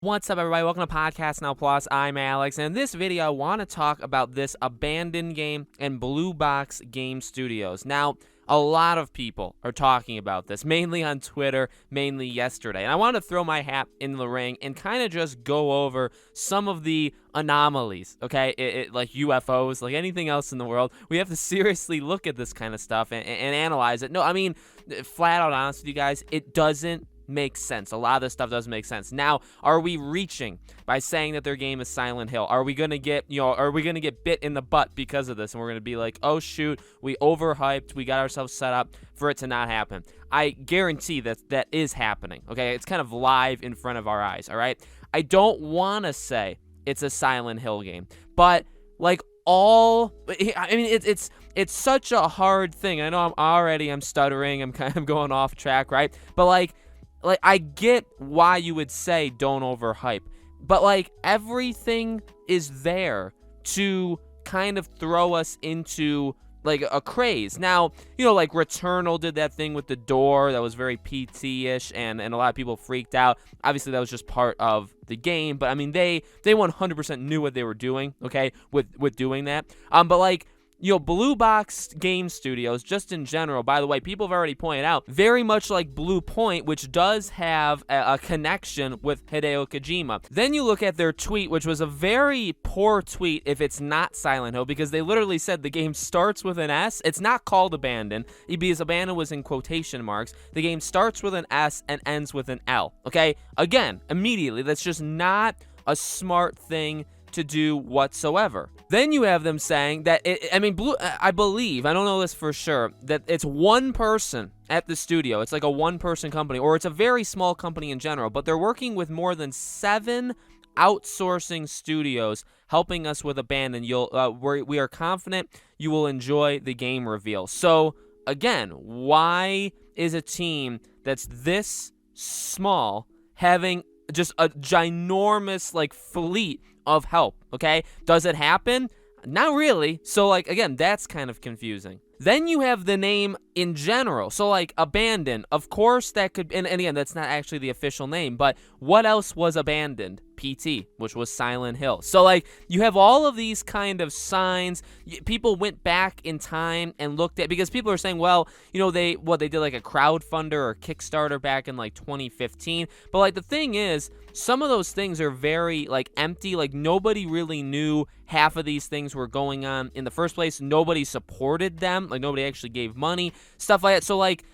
What's up, everybody? Welcome to Podcast Now Plus. I'm Alex, and in this video, I want to talk about this abandoned game and Blue Box Game Studios. Now, a lot of people are talking about this, mainly on Twitter, mainly yesterday. And I want to throw my hat in the ring and kind of just go over some of the anomalies, okay? Like UFOs, like anything else in the world. We have to seriously look at this kind of stuff and analyze it. No, I mean, flat out honest with you guys, it doesn't makes sense. A lot of this stuff doesn't make sense. Now, are we reaching by saying that their game is Silent Hill? Are we gonna get, are we gonna get bit in the butt because of this? And we're gonna be like, oh shoot, we overhyped, we got ourselves set up for it to not happen. I guarantee that is happening. Okay, it's kind of live in front of our eyes. All right. I don't want to say it's a Silent Hill game, but like it's such a hard thing. I know I'm stuttering. I'm kind of going off track, right? But like I get why you would say don't overhype, but like everything is there to kind of throw us into like a craze. Now, like Returnal did that thing with the door that was very PT-ish, and a lot of people freaked out. Obviously, that was just part of the game, but I mean, they 100% knew what they were doing, okay, with doing that. But like, Blue Box Game Studios, just in general, by the way, people have already pointed out, very much like Blue Point, which does have a connection with Hideo Kojima. Then you look at their tweet, which was a very poor tweet if it's not Silent Hill, because they literally said the game starts with an S. It's not called Abandoned, because Abandoned was in quotation marks. The game starts with an S and ends with an L, okay? Again, immediately, that's just not a smart thing to do whatsoever. Then you have them saying that I believe, I don't know this for sure, that it's one person at the studio. It's like a one-person company, or it's a very small company in general, but they're working with more than 7 outsourcing studios helping us with Abandon. We are confident you will enjoy the game reveal. So again, why is a team that's this small having just a ginormous like fleet of help? Okay, does it happen? Not really. So like, again, that's kind of confusing. Then you have the name in general. So like Abandoned, of course that could, and again, that's not actually the official name, but what else was Abandoned? PT, which was Silent Hill. So like, you have all of these kind of signs. People went back in time and looked at, because people are saying, well, they did like a crowdfunder or Kickstarter back in like 2015. But like, the thing is, some of those things are very like empty. Like, nobody really knew half of these things were going on in the first place. Nobody supported them. Like, nobody actually gave money, stuff like that. So like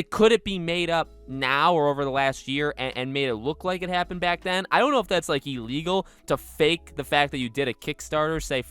could it be made up now or over the last year and made it look like it happened back then? I don't know if that's like illegal to fake the fact that you did a Kickstarter, say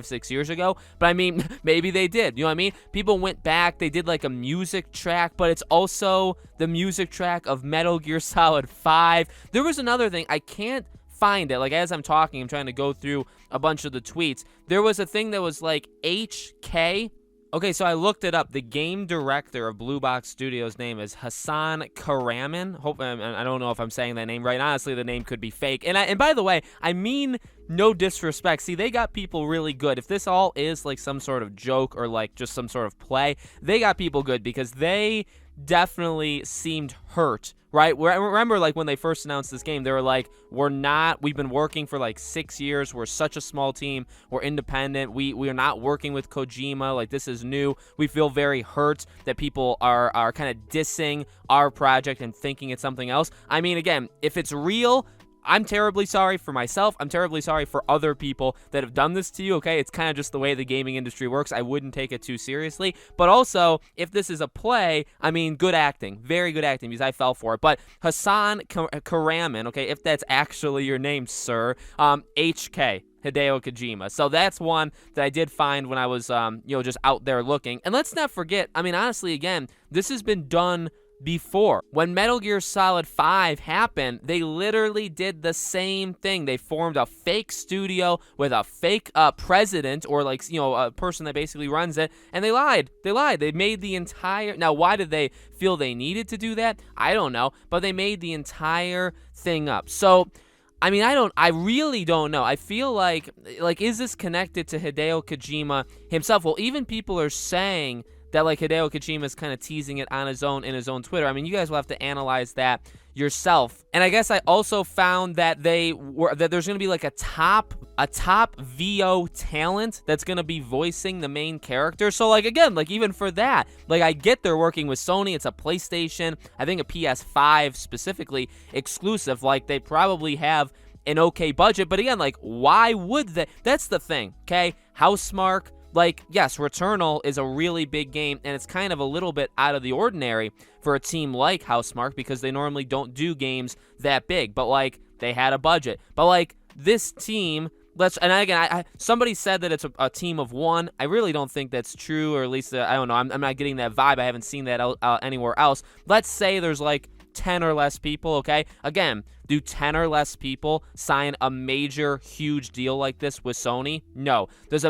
6 years ago, but I mean, maybe they did. You know what I mean? People went back, they did like a music track, but it's also the music track of Metal Gear Solid 5. There was another thing, I can't find it. Like, as I'm talking, I'm trying to go through a bunch of the tweets. There was a thing that was like HK. Okay, so I looked it up. The game director of Blue Box Studios' name is Hassan Karaman. I don't know if I'm saying that name right. Honestly, the name could be fake. And by the way, I mean no disrespect. See, they got people really good. If this all is like some sort of joke or like just some sort of play, they got people good, because they definitely seemed hurt, right? Remember, like, when they first announced this game, they were like, we've been working for like 6 years. We're such a small team. We're independent. We are not working with Kojima. Like, this is new. We feel very hurt that people are kind of dissing our project and thinking it's something else. I mean, again, if it's real, I'm terribly sorry for myself. I'm terribly sorry for other people that have done this to you, okay? It's kind of just the way the gaming industry works. I wouldn't take it too seriously. But also, if this is a play, I mean, good acting. Very good acting, because I fell for it. But Hassan Karaman, okay, if that's actually your name, sir, HK. Hideo Kojima. So that's one that I did find when I was, just out there looking. And let's not forget, I mean, honestly, again, this has been done before. When Metal Gear Solid 5 happened, they literally did the same thing. They formed a fake studio with a fake president, or like, a person that basically runs it, and they lied. They made the entire... Now, why did they feel they needed to do that? I don't know, but they made the entire thing up. So, I mean, I really don't know. I feel like, is this connected to Hideo Kojima himself? Well, even people are saying that like Hideo Kojima is kind of teasing it on his own in his own Twitter. I mean, you guys will have to analyze that yourself. And I guess I also found that there's going to be like a top VO talent that's going to be voicing the main character. So like, again, like even for that, like I get they're working with Sony. It's a PlayStation, I think a PS5 specifically exclusive. Like they probably have an okay budget, but again, like why would they? That's the thing, okay? Housemarque, like, yes, Returnal is a really big game, and it's kind of a little bit out of the ordinary for a team like Housemarque because they normally don't do games that big, but, like, they had a budget. But, like, this team, and again, somebody said that it's a team of one. I really don't think that's true, or at least, I don't know, I'm not getting that vibe. I haven't seen that anywhere else. Let's say there's, like, 10 or less people, okay? Again, do 10 or less people sign a major, huge deal like this with Sony? No. Does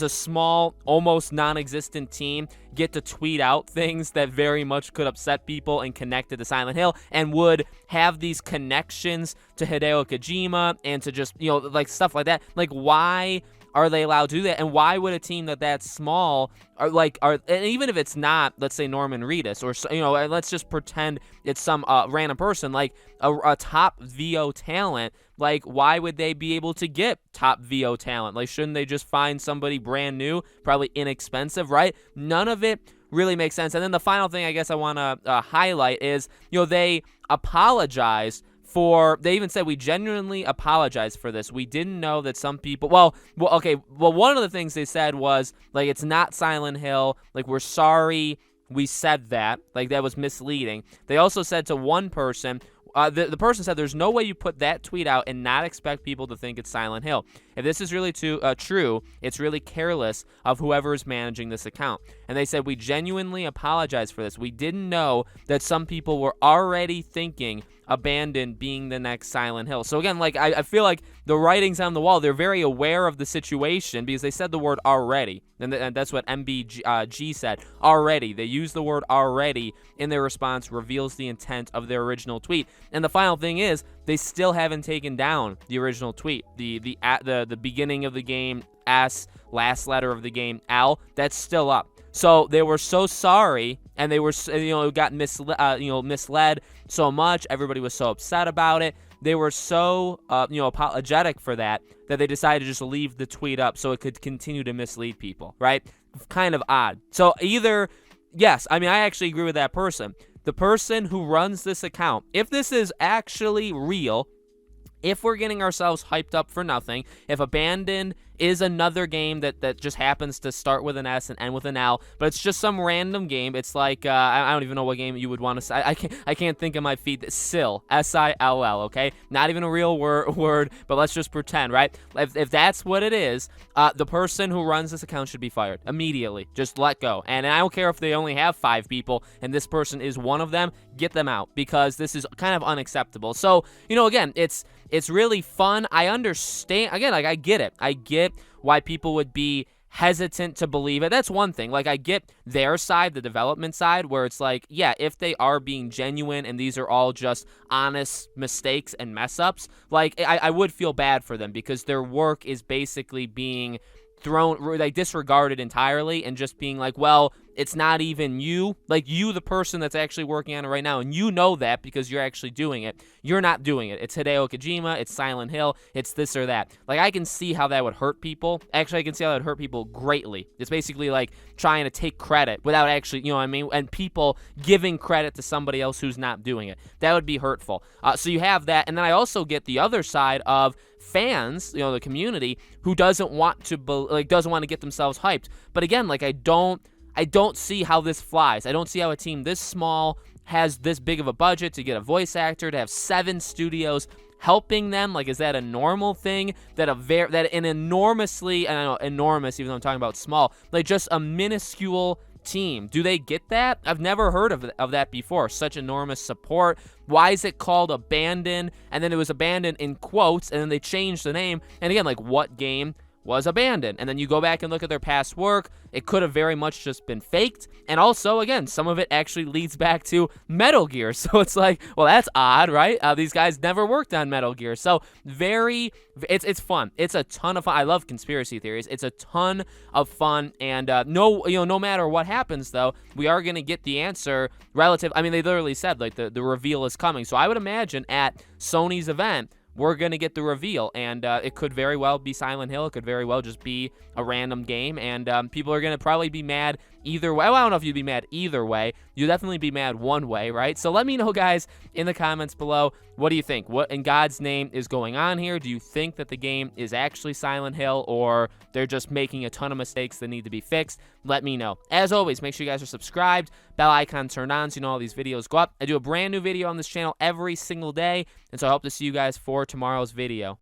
a small, almost non-existent team get to tweet out things that very much could upset people and connect it to Silent Hill and would have these connections to Hideo Kojima and to just, like stuff like that? Like, why are they allowed to do that? And why would a team that's small, and even if it's not, let's say Norman Reedus, or let's just pretend it's some random person, like a top VO talent, like why would they be able to get top VO talent? Like, shouldn't they just find somebody brand new, probably inexpensive, right? None of it really makes sense. And then the final thing I guess I want to highlight is, they apologized they even said, we genuinely apologize for this. We didn't know that some people, well, one of the things they said was, like, it's not Silent Hill. Like, we're sorry we said that. Like, that was misleading. They also said to one person, the person said, there's no way you put that tweet out and not expect people to think it's Silent Hill. If this is really true, it's really careless of whoever is managing this account. And they said, we genuinely apologize for this. We didn't know that some people were already thinking Abandoned being the next Silent Hill. So again, like I feel like the writing's on the wall. They're very aware of the situation because they said the word already. And that's what MBG said. Already. They used the word already in their response, reveals the intent of their original tweet. And the final thing is, they still haven't taken down the original tweet. The beginning of the game, S, last letter of the game, L, that's still up. So they were so sorry, and they were, got misled so much. Everybody was so upset about it. They were so, apologetic for that they decided to just leave the tweet up so it could continue to mislead people, right? Kind of odd. So either, yes, I mean, I actually agree with that person. The person who runs this account, if this is actually real, if we're getting ourselves hyped up for nothing, if Abandoned is another game that just happens to start with an S and end with an L, but it's just some random game. It's like, I don't even know what game you would want to say. I can't think of my feet. Sill, S-I-L-L, okay? Not even a real word, but let's just pretend, right? If that's what it is, the person who runs this account should be fired immediately. Just let go. And I don't care if they only have 5 people and this person is one of them, get them out because this is kind of unacceptable. So, again, it's really fun. I understand. Again, like I get it. I get why people would be hesitant to believe it. That's one thing. Like I get their side, the development side, where it's like, yeah, if they are being genuine and these are all just honest mistakes and mess ups, like I would feel bad for them because their work is basically being disregarded entirely and just being like, well, it's not even you, like you, the person that's actually working on it right now, and you know that because you're actually doing it. You're not doing it. It's Hideo Kojima, it's Silent Hill, it's this or that. Like, I can see how that would hurt people. Actually, I can see how that would hurt people greatly. It's basically like trying to take credit without actually, you know what I mean? And people giving credit to somebody else who's not doing it. That would be hurtful. So you have that, and then I also get the other side of fans, the community, who doesn't want to get themselves hyped. But again, like I don't see how this flies. I don't see how a team this small has this big of a budget to get a voice actor, to have 7 studios helping them. Like, is that a normal thing? That an enormously, and I know enormous, even though I'm talking about small, like just a minuscule team. Do they get that? I've never heard of that before. Such enormous support. Why is it called Abandoned? And then it was Abandoned in quotes, and then they changed the name. And again, like what game was abandoned. And then you go back and look at their past work, it could have very much just been faked. And also, again, some of it actually leads back to Metal Gear. So it's like, well, that's odd, right? These guys never worked on Metal Gear. So it's fun. It's a ton of fun. I love conspiracy theories. It's a ton of fun. And no matter what happens, though, we are going to get the answer relative. I mean, they literally said, like, the reveal is coming. So I would imagine at Sony's event, we're going to get the reveal, and it could very well be Silent Hill. It could very well just be a random game, and people are going to probably be mad either way. Well, I don't know if you'd be mad either way. You'd definitely be mad one way, right? So let me know, guys, in the comments below, what do you think? What in God's name is going on here? Do you think that the game is actually Silent Hill, or they're just making a ton of mistakes that need to be fixed? Let me know. As always, make sure you guys are subscribed, bell icon turned on so you know all these videos go up. I do a brand new video on this channel every single day, and so I hope to see you guys for tomorrow's video.